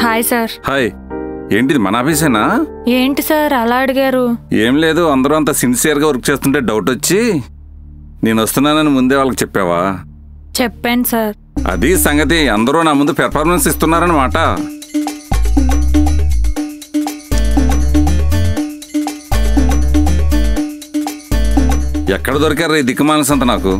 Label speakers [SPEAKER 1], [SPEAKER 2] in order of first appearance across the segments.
[SPEAKER 1] Hi sir.
[SPEAKER 2] Hi. ఏంటిది మన ఆఫీసేనా?
[SPEAKER 1] ఏంటి సార్ అలా అడిగారు?
[SPEAKER 2] ఏం లేదు, అందరూ అంత సిన్సియర్గా వర్క్ చేస్తుంటే డౌట్ వచ్చి నేను వస్తున్నానని ముందే వాళ్ళకి చెప్పావా?
[SPEAKER 1] చెప్పాను సార్.
[SPEAKER 2] అది సంగతి, అందరూ నా ముందు పెర్ఫార్మెన్స్ ఇస్తున్నారన్నమాట. ఎక్కడ దొరికారు ఈ దిక్కుమాలసంత నాకు?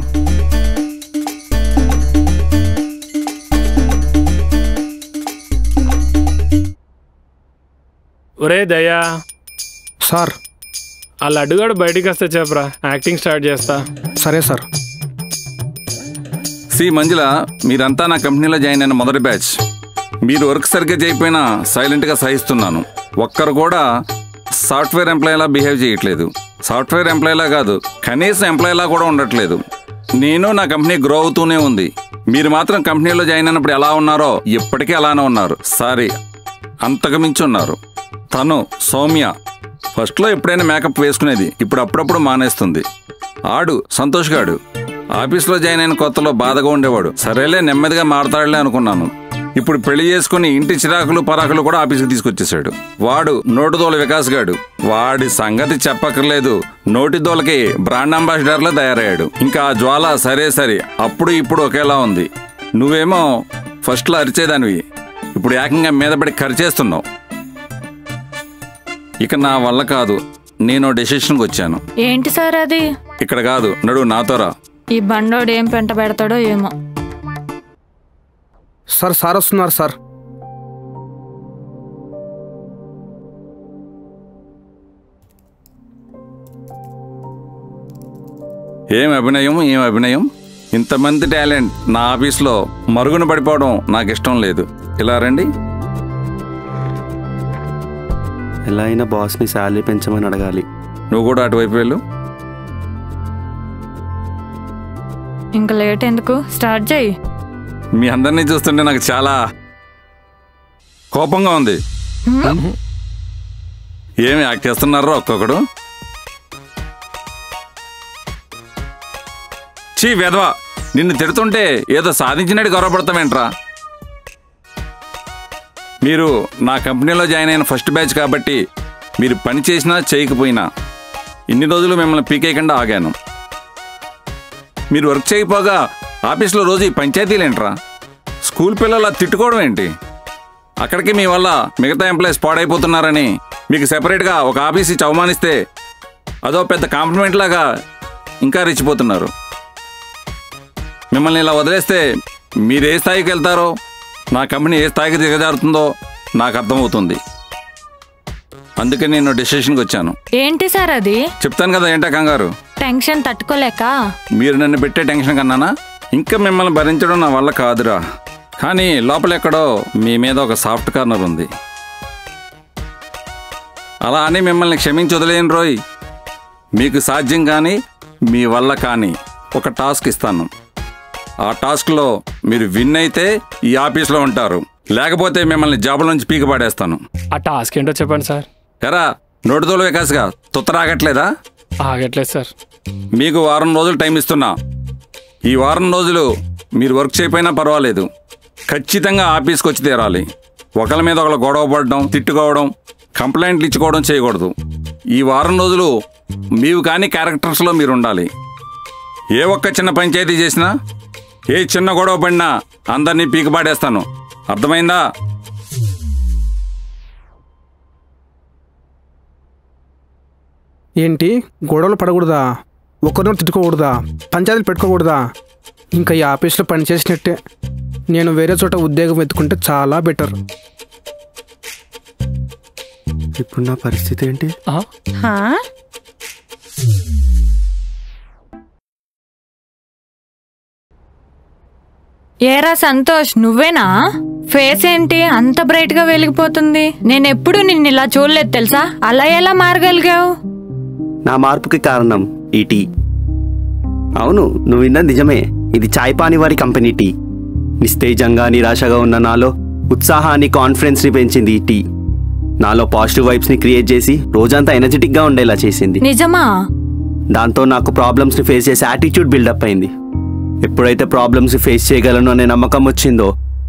[SPEAKER 3] ఒరే దయా
[SPEAKER 4] సార్,
[SPEAKER 3] ఆ లడ్డుగాడు బయటికి వస్తే చెప్పరా, యాక్టింగ్ స్టార్ట్ చేస్తా.
[SPEAKER 4] సరే సార్.
[SPEAKER 2] సి మంజుల, మీరంతా నా కంపెనీలో జాయిన్ అయిన మొదటి బ్యాచ్. మీరు వర్క్ సరిగ్గా చేయకపోయినా సైలెంట్గా సహిస్తున్నాను. ఒక్కరు కూడా సాఫ్ట్వేర్ ఎంప్లాయీలా బిహేవ్ చేయట్లేదు. సాఫ్ట్వేర్ ఎంప్లాయీలా కాదు, కనీసం ఎంప్లాయీలా కూడా ఉండట్లేదు. నేను నా కంపెనీ గ్రో అవుతూనే ఉంది. మీరు మాత్రం కంపెనీలో జాయిన్ అయినప్పుడు ఎలా ఉన్నారో ఇప్పటికీ అలానే ఉన్నారు. సారీ, అంతకు మించి ఉన్నారు. తను సౌమ్య ఫస్ట్లో ఎప్పుడైనా మేకప్ వేసుకునేది, ఇప్పుడు అప్పుడప్పుడు మానేస్తుంది. ఆడు సంతోష్ గాడు ఆఫీస్లో జాయిన్ అయిన కొత్తలో బాధగా ఉండేవాడు. సరేలే నెమ్మదిగా మారతాడులే అనుకున్నాను. ఇప్పుడు పెళ్లి చేసుకుని ఇంటి చిరాకులు పరాకులు కూడా ఆఫీస్కి తీసుకొచ్చేసాడు. వాడు నోటిదోల వికాస్ గాడు, వాడి సంగతి చెప్పక్కర్లేదు. నోటిదోలకి బ్రాండ్ అంబాసిడర్లో తయారయ్యాడు. ఇంకా జ్వాల సరే సరే, అప్పుడు ఇప్పుడు ఒకేలా ఉంది. నువ్వేమో ఫస్ట్లో అరిచేదానివి, ఇప్పుడు ఏకంగా మీద పడి ఖర్చేస్తున్నావు. ఇక నా వల్ల కాదు, నేను డెసిషన్కి వచ్చాను.
[SPEAKER 1] ఏంటి సార్ అది?
[SPEAKER 2] ఇక్కడ కాదు, నడు నాతోరా.
[SPEAKER 1] ఈ బండోడు ఏం పెంట పెడతాడో ఏమో.
[SPEAKER 4] సార్ సార్ వస్తున్నారు సార్.
[SPEAKER 2] ఏం అభినయం, ఏం అభినయం! ఇంతమంది టాలెంట్ నా ఆఫీస్లో మరుగున పడిపోవడం నాకు ఇష్టం లేదు. ఇలా రండి.
[SPEAKER 5] ఎలా అయినా బాస్ని శాలరీ పెంచమని అడగాలి.
[SPEAKER 2] నువ్వు కూడా అటువైపు వెళ్ళు.
[SPEAKER 1] ఇంకా లేట్ ఎందుకు, స్టార్ట్ చేయి.
[SPEAKER 2] మీ అందరినీ చూస్తుంటే నాకు చాలా కోపంగా ఉంది. ఏమి యాక్ట్ చేస్తున్నారో ఒక్కొక్కడు. చీ వెధవా, నిన్ను తిడుతుంటే ఏదో సాధించినట్టు గౌరవపడతామేంట్రా? మీరు నా కంపెనీలో జాయిన్ అయిన ఫస్ట్ బ్యాచ్ కాబట్టి మీరు పని చేసినా చేయకపోయినా ఇన్ని రోజులు మిమ్మల్ని పీకేయకుండా ఆగాను. మీరు వర్క్ చేయకపోగా ఆఫీస్లో రోజు ఈ పంచాయతీలేంట్రా? స్కూల్ పిల్లల తిట్టుకోవడం ఏంటి? అక్కడికి మీ వల్ల మిగతా ఎంప్లాయీస్ పాడైపోతున్నారని మీకు సెపరేట్గా ఒక ఆఫీస్ ఇచ్చి అవమానిస్తే అదో పెద్ద కాంప్లిమెంట్ లాగా ఇంకా రెచ్చిపోతున్నారు. మిమ్మల్ని ఇలా వదిలేస్తే మీరు ఏ స్థాయికి వెళ్తారో, నా కంపెనీ ఏ స్థాయికి దిగజారుతుందో నాకు అర్థమవుతుంది. అందుకే నేను డెసిషన్కి వచ్చాను.
[SPEAKER 1] ఏంటి సార్ అది?
[SPEAKER 2] చెప్తాను కదా, ఏంటా కంగారు?
[SPEAKER 1] టెన్షన్ తట్టుకోలేక.
[SPEAKER 2] మీరు నన్ను పెట్టే టెన్షన్ కన్నానా? ఇంకా మిమ్మల్ని భరించడం నా వల్ల కాదురా. కానీ లోపల ఎక్కడో మీ మీద ఒక సాఫ్ట్ కార్నర్ ఉంది. అలా అని మిమ్మల్ని క్షమించి వదిలేను రోయ్. మీకు సాధ్యం కానీ మీ వల్ల కానీ ఒక టాస్క్ ఇస్తాను. ఆ టాస్క్లో మీరు విన్ అయితే ఈ ఆఫీస్లో ఉంటారు, లేకపోతే మిమ్మల్ని జాబ్ నుంచి పీక పాడేస్తాను.
[SPEAKER 3] ఆ టాస్క్ ఏంటో చెప్పండి సార్.
[SPEAKER 2] ఎరా నోటిదోలు వికాస్గా తుత్తరాగట్లేదా?
[SPEAKER 3] ఆగట్లేదు సార్.
[SPEAKER 2] మీకు వారం రోజులు టైం ఇస్తున్నా. ఈ వారం రోజులు మీరు వర్క్ చేయకపోయినా పర్వాలేదు, ఖచ్చితంగా ఆఫీస్కి వచ్చి తీరాలి. ఒకళ్ళ మీద ఒకళ్ళు గొడవ పడడం, తిట్టుకోవడం, కంప్లైంట్లు ఇచ్చుకోవడం చేయకూడదు. ఈ వారం రోజులు మీవి కానీ క్యారెక్టర్స్లో మీరు ఉండాలి. ఏ ఒక్క చిన్న పంచాయతీ చేసినా, ఏ చిన్న గొడవ పడినా అందరినీ పీకపాడేస్తాను. అర్థమైందా?
[SPEAKER 4] ఏంటి, గొడవలు పడకూడదా? ఒకరినో తిట్టుకోకూడదా? పంచాయతీలు పెట్టుకోకూడదా? ఇంకా ఈ ఆఫీస్లో పని చేసినట్టే. నేను వేరే చోట ఉద్యోగం వెతుకుంటే చాలా బెటర్.
[SPEAKER 5] ఇప్పుడు నా పరిస్థితి ఏంటి?
[SPEAKER 1] ఏరా సంతోష్, నువ్వేనా? ఫేస్ ఏంటి అంత బ్రైట్ గా వెలిగిపోతుంది? నేను ఎప్పుడు నిన్ను ఇలా చూడలేదు తెలుసా. అలా ఎలా మారగలిగావు?
[SPEAKER 5] నా మార్పుకి కారణం ఈ టీ. అవును, నువ్వు విన్నది నిజమే. ఇది చాయ్ పానివాడి కంపెనీ టీ. నిస్తేజంగా నిరాశగా ఉన్న నాలో ఉత్సాహాన్ని, కాన్ఫిడెన్స్ని పెంచింది ఈ టీ. నాలో పాజిటివ్ వైబ్స్ని క్రియేట్ చేసి రోజంతా ఎనర్జెటిక్గా ఉండేలా చేసింది.
[SPEAKER 1] నిజమా?
[SPEAKER 5] దాంతో నాకు ప్రాబ్లమ్స్ని ఫేస్ చేసే యాటిట్యూడ్ బిల్డప్ అయింది. ఎప్పుడైతే ప్రాబ్లమ్స్ ఫేస్ చేయగలను అనే నమ్మకం వచ్చిందో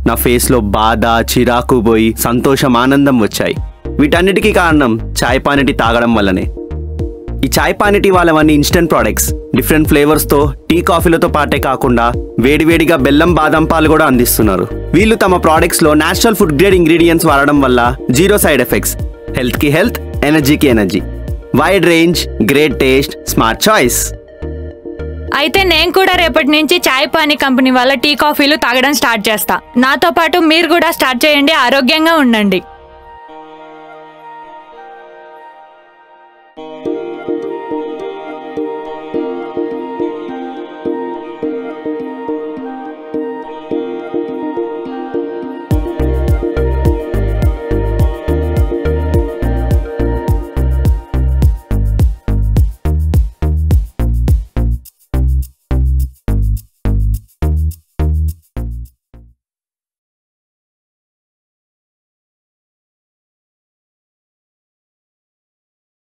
[SPEAKER 5] నా ఫేస్లో బాధ చిరాకు పోయి సంతోషం ఆనందం వచ్చాయి. వీటన్నిటికీ కారణం చాయ్ పానీ టీ తాగడం వల్లనే. ఈ చాయ్ పానీ టీ వాళ్ళవన్నీ ఇన్స్టెంట్ ప్రోడక్ట్స్. డిఫరెంట్ ఫ్లేవర్స్తో టీ కాఫీలతో పాటే కాకుండా వేడివేడిగా బెల్లం బాదం పాలు కూడా అందిస్తున్నారు. వీళ్ళు తమ ప్రోడక్ట్స్లో నేచురల్ ఫుడ్ గ్రేడ్ ఇంగ్రీడియంట్స్ వాడడం వల్ల జీరో సైడ్ ఎఫెక్ట్స్. హెల్త్కి హెల్త్, ఎనర్జీకి energy. Wide range, great taste, smart choice.
[SPEAKER 1] అయితే నేను కూడా రేపటి నుంచి చాయ్ పానీ కంపెనీ వాళ్ళ టీ కాఫీలు తాగడం స్టార్ట్ చేస్తా. నాతో పాటు మీరు కూడా స్టార్ట్ చేయండి. ఆరోగ్యంగా ఉండండి.